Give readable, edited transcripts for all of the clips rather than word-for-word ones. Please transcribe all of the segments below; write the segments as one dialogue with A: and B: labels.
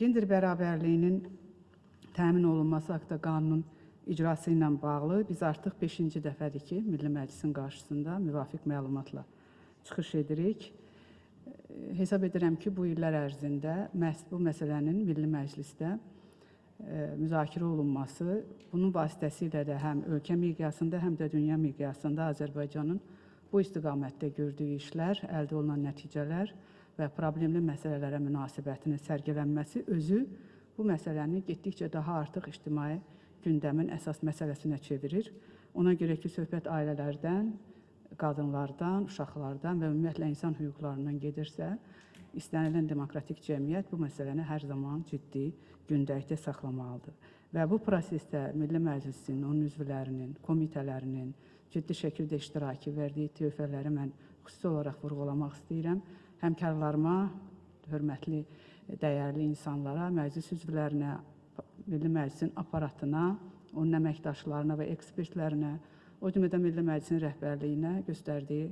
A: Gender bərabərliyinin təmin olunması haqqında qanunun icrası ilə bağlı biz artıq 5-ci dəfədir ki, Milli Məclisin qarşısında müvafiq məlumatla çıxış edirik. Hesab edirəm ki, bu illər ərzində bu məsələnin Milli Məclisdə müzakirə olunması, bunun vasitəsilə də həm ölkə miqyasında, həm də dünya miqyasında Azərbaycanın bu istiqamətdə gördüyü işlər, əldə olunan nəticələr və problemli məsələlərə münasibətinin sərgilənməsi özü bu məsələni getdikcə daha artıq ictimai gündəmin əsas məsələsinə çevirir. Ona görə ki, söhbət ailələrdən, qadınlardan, uşaqlardan və ümumiyyətlə insan hüquqlarından gedirsə, istənilən demokratik cəmiyyət bu məsələni hər zaman ciddi gündəlikdə saxlamalıdır. Və bu prosesdə Milli Məclisin, onun üzvlərinin, komitələrinin ciddi şəkildə iştiraki verdiyi töhfələri mən xüsusi olaraq vurğulamaq istəyirəm. Həmkarlarıma, hörmətli, dəyərli insanlara, məclis üzvlərinə, Milli Məclisin aparatına, onun əməkdaşlarına və ekspertlərinə, o cümlədən Milli Məclisin rəhbərliyinə göstərdiyi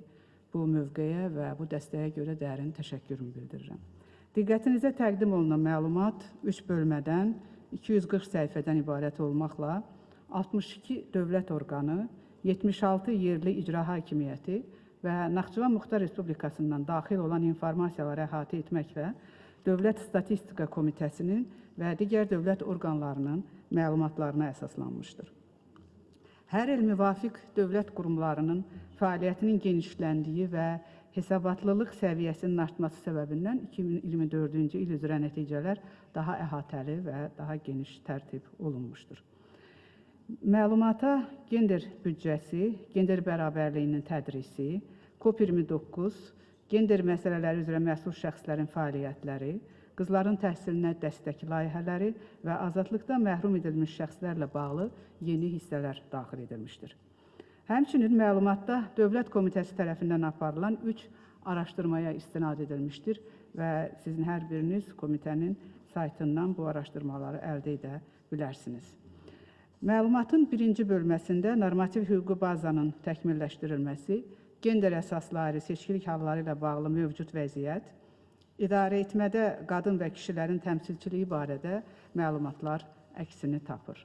A: bu mövqeyə və bu dəstəyə görə dərin təşəkkürümü bildirirəm. Diqqətinizə təqdim olunan məlumat 3 bölmədən 240 səhifədən ibarət olmaqla 62 dövlət orqanı, 76 yerli icra hakimiyyəti və Naxçıvan Muxtar Respublikasından daxil olan informasiyaları əhatə etməklə Dövlət Statistika Komitəsinin və digər dövlət orqanlarının məlumatlarına əsaslanmışdır. Hər il müvafiq dövlət qurumlarının fəaliyyətinin genişləndiyi və hesabatlılıq səviyyəsinin artması səbəbindən 2024-cü il üzrə nəticələr daha əhatəli və daha geniş tərtib olunmuşdur. Məlumata gender büdcəsi, gender bərabərliyinin tədrisi, COP29, gender məsələləri üzrə məsul şəxslərin fəaliyyətləri, qızların təhsilinə dəstək layihələri və azadlıqdan məhrum edilmiş şəxslərlə bağlı yeni hissələr daxil edilmişdir. Həmçinin məlumatda Dövlət Komitəsi tərəfindən aparılan 3 araşdırmaya istinad edilmişdir və sizin hər biriniz komitənin saytından bu araşdırmaları əldə edə bilərsiniz. Məlumatın birinci bölməsində normativ hüquqi bazanın təkmilləşdirilməsi, gender əsaslı ayrı seçkilik halları ilə bağlı mövcud vəziyyət, idarə etmədə qadın və kişilərin təmsilçiliyi barədə məlumatlar əksini tapır.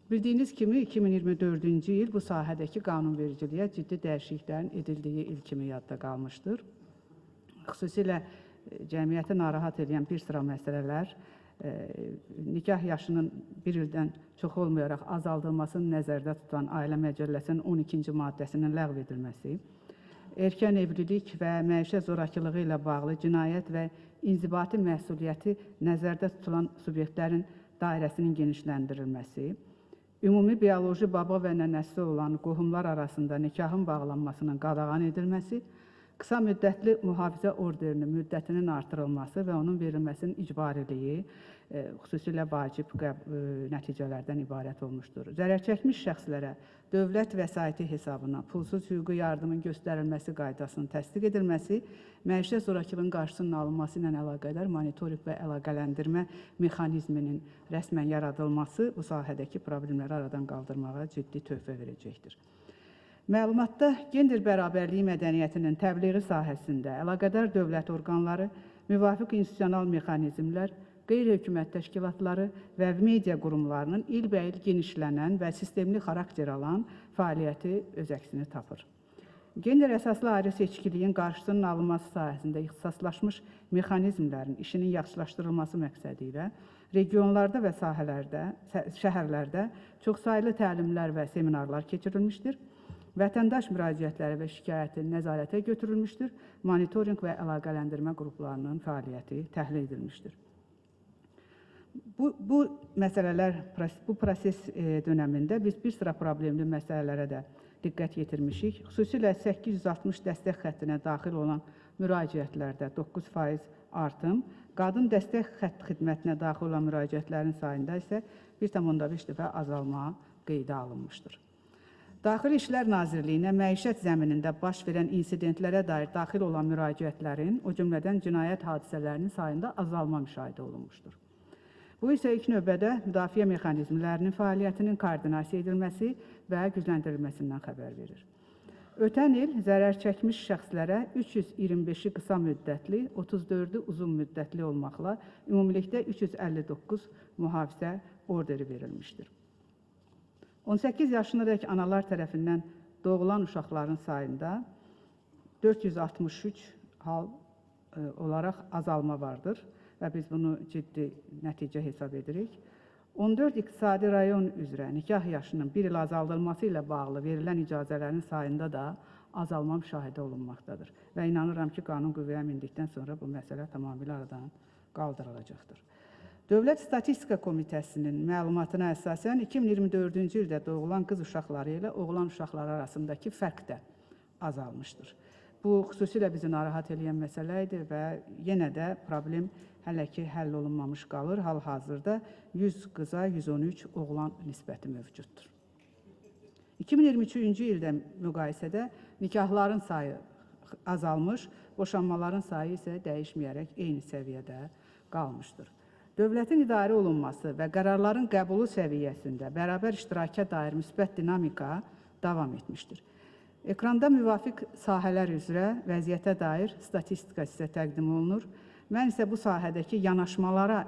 A: Bildiyiniz kimi 2024-cü il bu sahədəki qanunvericiliyə ciddi dəyişikliklərin edildiyi il kimi yadda qalmışdır. Xüsusilə cəmiyyəti narahat edən bir sıra məsələlər, nikah yaşının bir ildən çox olmayaraq azaldılmasını nəzərdə tutan Ailə Məcəlləsinin 12-ci maddəsinin ləğv edilməsi, erkən evlilik və məişət zorakılığı ilə bağlı cinayət və inzibati məsuliyyəti nəzərdə tutulan subyektlərin dairəsinin genişləndirilməsi, ümumi bioloji baba və nənəsi olan qohumlar arasında nikahın bağlanmasının qadağan edilməsi, qısa müddətli mühafizə orderinin müddətinin artırılması və onun verilməsinin icbariliyi xüsusilə vacib nəticələrdən ibarət olmuşdur. Zərərçəkmiş şəxslərə dövlət vəsaiti hesabına pulsuz hüquqi yardımın göstərilməsi qaydasının təsdiq edilməsi, məişət zorakılığının qarşısının alınması ilə əlaqədar monitorinq və əlaqələndirmə mexanizminin rəsmən yaradılması bu sahədəki problemləri aradan qaldırmağa ciddi töhfə verəcəkdir. Məlumatda gender bərabərliyi mədəniyyətinin təbliği sahəsində əlaqədar dövlət orqanları, müvafiq institusional mexanizmlər, qeyri-hökumət təşkilatları və media qurumlarının ilbəil genişlənən və sistemli xarakter alan fəaliyyəti öz əksini tapır. Gender əsaslı ayrı seçkiliyin qarşısının alınması sahəsində ixtisaslaşmış mexanizmlərin işinin yaxşılaşdırılması məqsədi ilə regionlarda və şəhərlərdə çoxsaylı təlimlər və seminarlar keçirilmişdir. Vətəndaş müraciətləri və şikayəti nəzarətə götürülmüşdür, monitorinq və əlaqələndirmə qruplarının fəaliyyəti təhlil edilmişdir. Bu məsələlər, bu proses dönəmində biz bir sıra problemli məsələlərə də diqqət yetirmişik. Xüsusilə 860 dəstək xəttinə daxil olan müraciətlərdə 9% artım, qadın dəstək xətt xidmətinə daxil olan müraciətlərin sayında isə 1,5 dəfə azalma qeydə alınmışdır. Daxili İşlər Nazirliyinə məişət zəminində baş verən insidentlərə dair daxil olan müraciətlərin, o cümlədən cinayət hadisələrinin sayında azalma müşahidə olunmuşdur. Bu isə ilk növbədə müdafiə mexanizmlərinin fəaliyyətinin koordinasiya edilməsi və gücləndirilməsindən xəbər verir. Ötən il zərər çəkmiş şəxslərə 325-i qısa müddətli, 34-ü uzun müddətli olmaqla ümumilikdə 359 mühafizə orderi verilmişdir. 18 yaşınadək analar tərəfindən doğulan uşaqların sayında 463 hal olaraq azalma vardır və biz bunu ciddi nəticə hesab edirik. 14 iqtisadi rayon üzrə nikah yaşının bir il azaldılması ilə bağlı verilən icazələrin sayında da azalma müşahidə olunmaqdadır. Və inanıram ki, qanun qüvvəyə mindikdən sonra bu məsələ tamamilə aradan qaldırılacaqdır. Dövlət Statistika Komitəsinin məlumatına əsasən 2024-cü ildə doğulan qız uşaqları ilə oğlan uşaqları arasındakı fərq də azalmışdır. Bu, xüsusilə bizi narahat edən məsələ idi və yenə də problem hələ ki, həll olunmamış qalır. Hal-hazırda 100 qıza 113 oğlan nisbəti mövcuddur. 2023-cü ildə müqayisədə nikahların sayı azalmış, boşanmaların sayı isə dəyişməyərək eyni səviyyədə qalmışdır. Dövlətin idarə olunması və qərarların qəbulu səviyyəsində bərabər iştiraka dair müsbət dinamika davam etmişdir. Ekranda müvafiq sahələr üzrə vəziyyətə dair statistika sizə təqdim olunur. Mən isə bu sahədəki yanaşmalara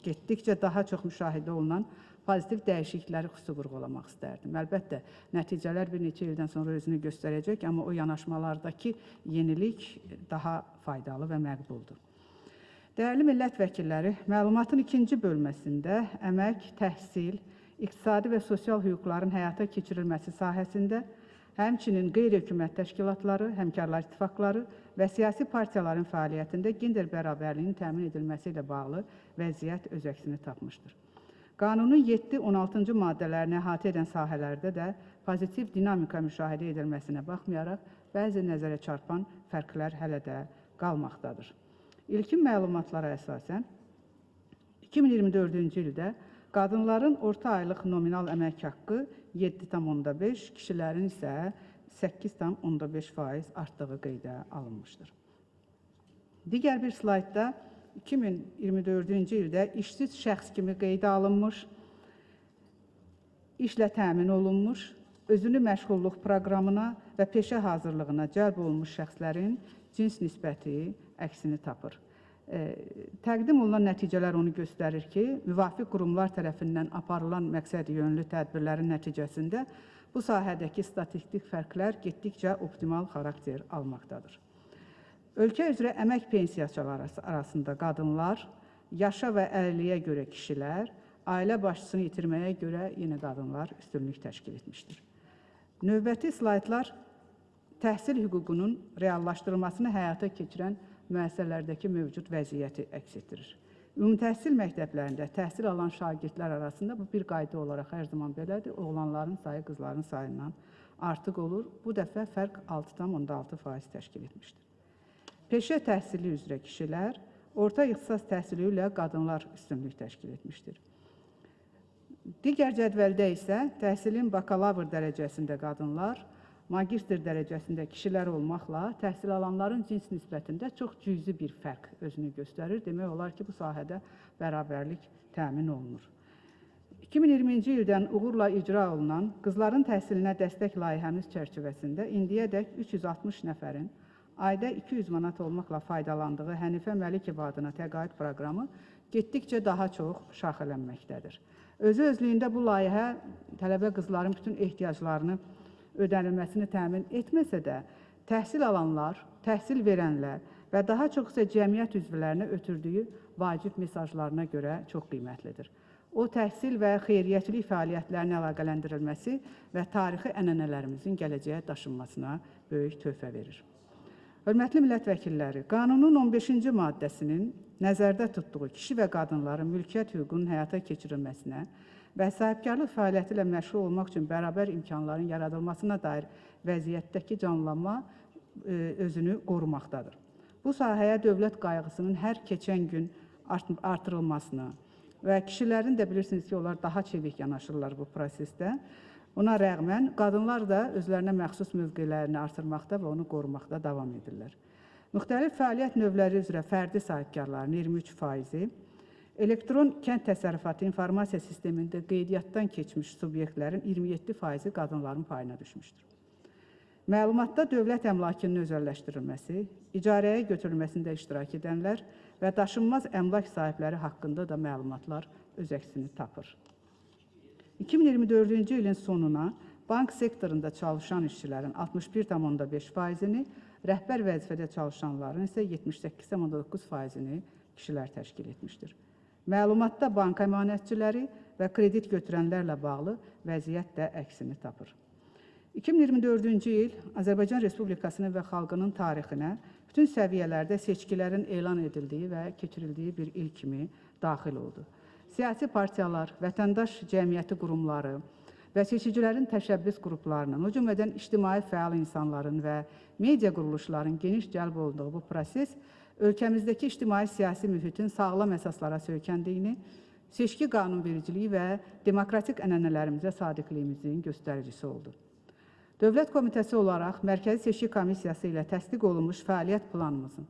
A: getdikcə daha çox müşahidə olunan pozitiv dəyişiklikləri xüsusi vurğulamaq istərdim. Əlbəttə, nəticələr bir neçə ildən sonra özünü göstərəcək, amma o yanaşmalardakı yenilik daha faydalı və məqbuldur. Dəyərli millət vəkilləri, məlumatın ikinci bölməsində əmək, təhsil, iqtisadi və sosial hüquqların həyata keçirilməsi sahəsində həmçinin qeyri-hökumət təşkilatları, həmkarlar ittifaqları və siyasi partiyaların fəaliyyətində gender bərabərliyinin təmin edilməsi ilə bağlı vəziyyət öz əksini tapmışdır. Qanunun 7-16-cı maddələrini əhatə edən sahələrdə də pozitiv dinamika müşahidə edilməsinə baxmayaraq, bəzi nəzərə çarpan fərqlər hələ də qalmaqdadır. İlkin məlumatlara əsasən, 2024-cü ildə qadınların orta aylıq nominal əmək haqqı 7,5, kişilərin isə 8,5% artdığı qeydə alınmışdır. Digər bir slaydda 2024-cü ildə işsiz şəxs kimi qeydə alınmış, işlə təmin olunmuş, özünü məşğulluq proqramına və peşə hazırlığına cəlb olunmuş şəxslərin cins nisbəti əksini tapır. Təqdim olunan nəticələr onu göstərir ki, müvafiq qurumlar tərəfindən aparılan məqsədi yönlü tədbirlərin nəticəsində bu sahədəki statistik fərqlər getdikcə optimal xarakter almaqdadır. Ölkə üzrə əmək pensiyaçıları arasında qadınlar, yaşa və əlilliyə görə kişilər, ailə başçısını itirməyə görə yenə qadınlar üstünlük təşkil etmişdir. Növbəti slaydlar təhsil hüququnun reallaşdırılmasını həyata keçirən müəssisələrdəki mövcud vəziyyəti əks etdirir. Ümumtəhsil məktəblərində təhsil alan şagirdlər arasında bu bir qayda olaraq hər zaman belədir. Oğlanların sayı qızların sayından artıq olur. Bu dəfə fərq 6,6% təşkil etmişdir. Peşə təhsili üzrə kişilər, orta ixtisas təhsili ilə qadınlar üstünlük təşkil etmişdir. Digər cədvəldə isə təhsilin bakalavr dərəcəsində qadınlar, magistr dərəcəsində kişilər olmaqla təhsil alanların cins nisbətində çox cüzi bir fərq özünü göstərir. Demək olar ki, bu sahədə bərabərlik təmin olunur. 2020-ci ildən uğurla icra olunan qızların təhsilinə dəstək layihəmiz çərçivəsində indiyədək 360 nəfərin ayda 200 manat olmaqla faydalandığı Hənifə Məlikov adına təqaüd proqramı getdikcə daha çox şaxələnməkdədir. Özü-özlüyündə bu layihə tələbə qızların bütün ehtiyaclarını ödənilməsini təmin etməsə də, təhsil alanlar, təhsil verənlər və daha çox isə cəmiyyət üzvlərinə ötürdüyü vacib mesajlarına görə çox qiymətlidir. O, təhsil və xeyriyyəçilik fəaliyyətlərinin əlaqələndirilməsi və tarixi ənənələrimizin gələcəyə daşınmasına böyük töhfə verir. Hörmətli millət vəkilləri, qanunun 15-ci maddəsinin nəzərdə tutduğu kişi və qadınların mülkiyyət hüququnun həyata keçirilməsinə və sahibkarlıq fəaliyyəti ilə məşğul olmaq üçün bərabər imkanların yaradılmasına dair vəziyyətdəki canlanma özünü qorumaqdadır. Bu sahəyə dövlət qayğısının hər keçən gün artırılmasını və kişilərin də bilirsiniz ki, onlar daha çevik yanaşırlar bu prosesdə. Ona rəğmən, qadınlar da özlərinə məxsus mövqelərini artırmaqda və onu qorumaqda davam edirlər. Müxtəlif fəaliyyət növləri üzrə fərdi sahibkarların 23%, elektron kənd təsərrüfatı informasiya sistemində qeydiyyatdan keçmiş subyektlərin 27%-i qadınların payına düşmüşdür. Məlumatda dövlət əmlakının özəlləşdirilməsi, icarəyə götürülməsində iştirak edənlər və daşınmaz əmlak sahibləri haqqında da məlumatlar öz əksini tapır. 2024-cü ilin sonuna bank sektorunda çalışan işçilərin 61,5%-ni, rəhbər vəzifədə çalışanların isə 78,9%-ni kişilər təşkil etmişdir. Məlumatda bank əmanətçiləri və kredit götürənlərlə bağlı vəziyyət də əksini tapır. 2024-cü il Azərbaycan Respublikasının və xalqının tarixinə bütün səviyyələrdə seçkilərin elan edildiyi və keçirildiyi bir il kimi daxil oldu. Siyasi partiyalar, vətəndaş cəmiyyəti qurumları və seçicilərin təşəbbüs qruplarının, o cümlədən ictimai fəal insanların və media quruluşların geniş cəlb olduğu bu proses ölkəmizdəki ictimai-siyasi mühitin sağlam əsaslara söykəndiyini, seçki qanunvericiliyi və demokratik ənənələrimizə sadiqliyimizin göstəricisi oldu. Dövlət Komitəsi olaraq Mərkəzi Seçki Komissiyası ilə təsdiq olunmuş fəaliyyət planımızın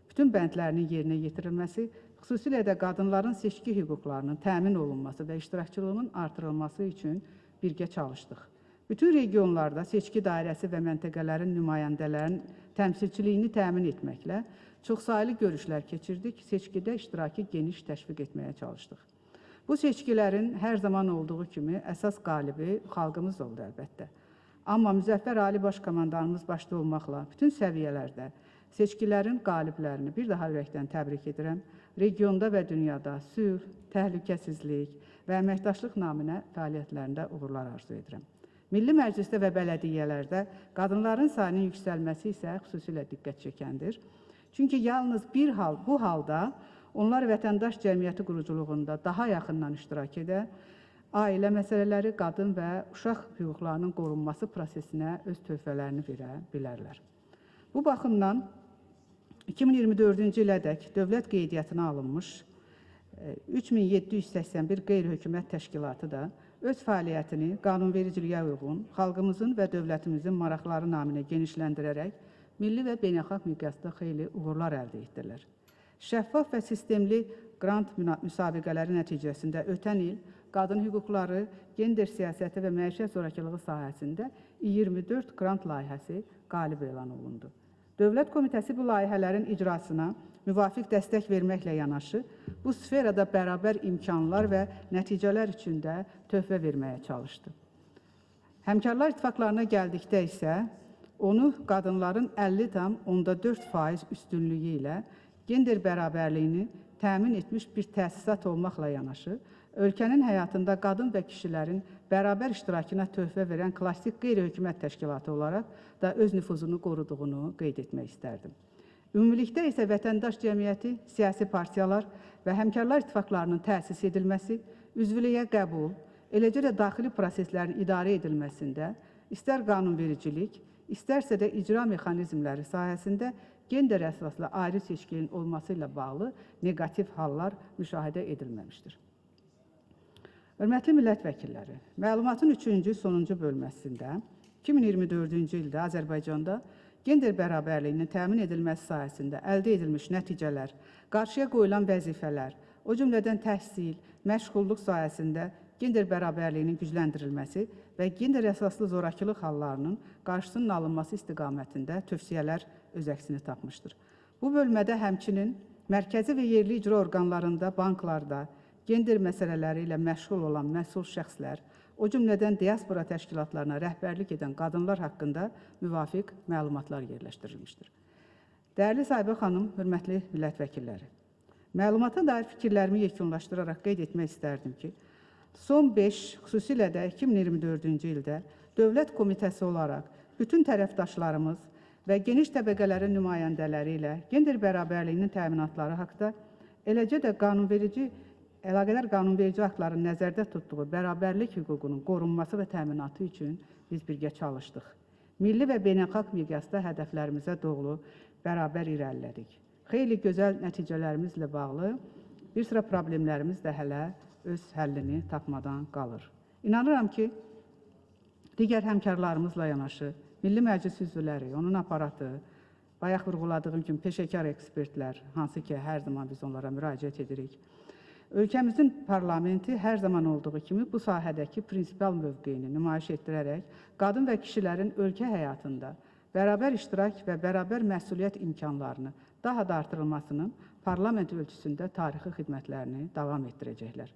A: bütün bəndlərinin yerinə yetirilməsi, xüsusilə də qadınların seçki hüquqlarının təmin olunması və iştirakçılığının artırılması üçün birgə çalışdıq. Bütün regionlarda seçki dairəsi və məntəqələrin nümayəndələrin təmsilçiliyini təmin etməklə çoxsaylı görüşlər keçirdik, seçkidə iştirakı geniş təşviq etməyə çalışdıq. Bu seçkilərin hər zaman olduğu kimi əsas qalibi xalqımız oldu əlbəttə. Amma Müzəffər Ali Baş Komandanımız başda olmaqla bütün səviyyələrdə seçkilərin qaliblərini bir daha ürəkdən təbrik edirəm. Regionda və dünyada sülh, təhlükəsizlik və əməkdaşlıq naminə fəaliyyətlərində uğurlar arzu edirəm. Milli Məclisdə və bələdiyyələrdə qadınların sayının yüksəlməsi isə xüsusilə diqqət çəkəndir. Çünki yalnız bu halda onlar vətəndaş cəmiyyəti quruculuğunda daha yaxından iştirak edə, ailə məsələləri, qadın və uşaq hüquqlarının qorunması prosesinə öz töhfələrini verə bilərlər. Bu baxımdan 2024-cü ilədək dövlət qeydiyyatına alınmış 3781 qeyri-hökumət təşkilatı da öz fəaliyyətini qanunvericiliyə uyğun, xalqımızın və dövlətimizin maraqları naminə genişləndirərək milli və beynəlxalq miqyasda xeyli uğurlar əldə etdilər. Şəffaf və sistemli qrant müsabiqələri nəticəsində ötən il qadın hüquqları, gender siyasəti və məişət zorakılığı sahəsində 24 qrant layihəsi qalib elan olundu. Dövlət Komitəsi bu layihələrin icrasına müvafiq dəstək verməklə yanaşı, bu sferada bərabər imkanlar və nəticələr üçün də töhfə verməyə çalışdı. Həmkarlar ittifaqlarına gəldikdə isə onu qadınların 50,4% üstünlüyü ilə gender bərabərliyini təmin etmiş bir təsisat olmaqla yanaşı, ölkənin həyatında qadın və kişilərin bərabər iştirakına töhfə verən klassik qeyri-hökumət təşkilatı olaraq da öz nüfuzunu qoruduğunu qeyd etmək istərdim. Ümumilikdə isə vətəndaş cəmiyyəti, siyasi partiyalar və həmkarlar ittifaqlarının təsis edilməsi, üzvlüyə qəbul, eləcə də daxili proseslərin idarə edilməsində, istər qanunvericilik, istərsə də icra mexanizmləri sayəsində gender əsaslı ayrı seçkinin olması ilə bağlı negativ hallar müşahidə edilməmişdir. Hörmətli millət vəkilləri, məlumatın 3-cü sonuncu bölməsində 2024-cü ildə Azərbaycanda gender bərabərliyinin təmin edilməsi sayəsində əldə edilmiş nəticələr, qarşıya qoyulan vəzifələr, o cümlədən təhsil, məşğulluq sayəsində gender bərabərliyinin gücləndirilməsi və gender əsaslı zorakılıq hallarının qarşısının alınması istiqamətində tövsiyələr öz əksini tapmışdır. Bu bölmədə həmçinin mərkəzi və yerli icra orqanlarında, banklarda, gender məsələləri ilə məşğul olan məsul şəxslər, o cümlədən diaspora təşkilatlarına rəhbərlik edən qadınlar haqqında müvafiq məlumatlar yerləşdirilmişdir. Dəyərli Sahibə xanım, hörmətli millət vəkilləri, məlumata dair fikirlərimi yekunlaşdıraraq qeyd etmək istərdim ki, son 5, xüsusilə də 2024-cü ildə Dövlət Komitəsi olaraq bütün tərəfdaşlarımız və geniş təbəqələrin nümayəndələri ilə gender bərabərliyinin təminatları haqda, eləcə də əlaqədar qanunverici aktların nəzərdə tutduğu bərabərlik hüququnun qorunması və təminatı üçün biz birgə çalışdıq. Milli və beynəlxalq miqyasda hədəflərimizə doğru bərabər irəlilədik. Xeyli gözəl nəticələrimizlə bağlı bir sıra problemlərimiz də hələ öz həllini tapmadan qalır. İnanıram ki, digər həmkarlarımızla yanaşı, Milli Məclis üzvləri, onun aparatı, bayaq vurğuladığım kimi peşəkar ekspertlər, hansı ki, hər zaman biz onlara müraciət edirik. Ölkəmizin parlamenti hər zaman olduğu kimi bu sahədəki prinsipal mövqeyini nümayiş etdirərək qadın və kişilərin ölkə həyatında bərabər iştirak və bərabər məsuliyyət imkanlarını daha da artırılmasının parlament ölçüsündə tarixi xidmətlərini davam etdirəcəklər.